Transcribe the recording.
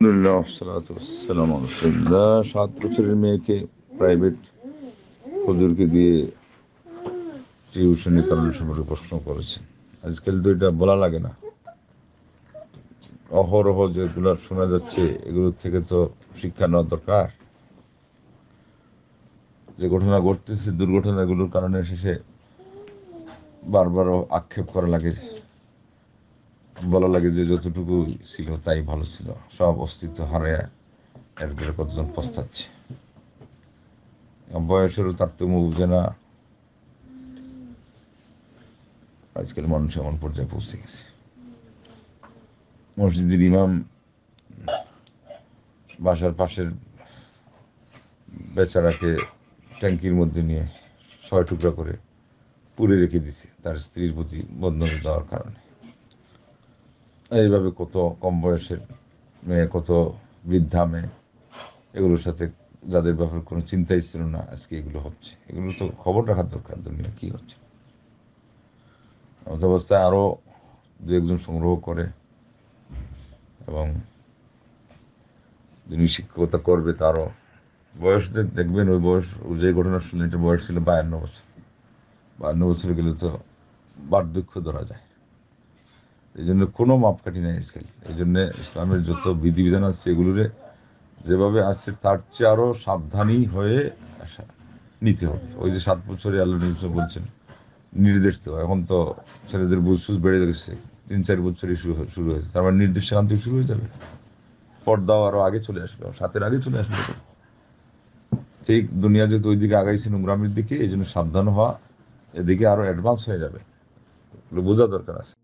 আলহামদুলিল্লাহ, সালাতু ওয়াসসালামু আলা রাসূলিল্লাহ। 7 বছরের মেয়েকে প্রাইভেট হুজুরকে দিয়ে টিউশনি করানোর সম্পর্কে প্রশ্ন করেছেন। আজকাল তো এটা বলা লাগে না, অহরহ যেগুলো শোনা যাচ্ছে এগুলোর থেকে তো শিক্ষা নেওয়া দরকার। যে ঘটনা ঘটতেছে, দুর্ঘটনাগুলোর কারণে শেষে বারবারও আক্ষেপ করা লাগে, বলা লাগে যে যতটুকু ছিল তাই ভালো ছিল, সব অস্তিত্ব হারায় এরপরে কতজন পস্তাচ্ছে। বয়সেরও তারতম্য বুঝে না আজকাল মানুষ এমন পর্যায়ে পৌঁছে গেছে। মসজিদের ইমাম বাসার পাশের বেচারাকে ট্যাঙ্কির মধ্যে নিয়ে 6 টুকরা করে পুড়ে রেখে দিছে তার স্ত্রীর প্রতি বন্ধন দেওয়ার কারণে। এইভাবে কত কম বয়সের মেয়ে, কত বৃদ্ধা মেয়ে, এগুলোর সাথে যাদের ব্যাপারে কোনো চিন্তাই ছিল না, আজকে এগুলো হচ্ছে। এগুলো তো খবর রাখার দরকার, দুনিয়া কী হচ্ছে। অবস্থায় আরও দু একজন সংগ্রহ করে এবং যিনি শিক্ষকতা করবে তারও বয়স দেখবেন, ওই বয়স, যে ঘটনা শুনলেন এটা বয়স ছিল 52 বছর। 52 বছরে গেলে তো বার্ধক্য ধরা যায়। এই জন্য কোনো মাপকাঠি নেই আজকাল। এই জন্য ইসলামের যত বিধিবিধান আছে এগুলোরে যেভাবে আসছে তার চেয়ে আরও সাবধানী হয়ে নিতে হবে। ওই যে 7 বছরে আল্লাহ নবী বলছেন, নির্দেশ তো এখন তো ছেলেদের বুঝ সুঝ বেড়ে গেছে, 3-4 বছরই শুরু হয়েছে, তার মানে নির্দেশ সেখান থেকে শুরু হয়ে যাবে। পর্দাও আরও আগে চলে আসবে, 7-এর আগে চলে আসবে। ঠিক দুনিয়া যেহেতু ওই দিকে আগাইছে নোংরামির দিকে, এই জন্য সাবধান হওয়া, এদিকে আরো অ্যাডভান্স হয়ে যাবে, এগুলো বোঝা দরকার আছে।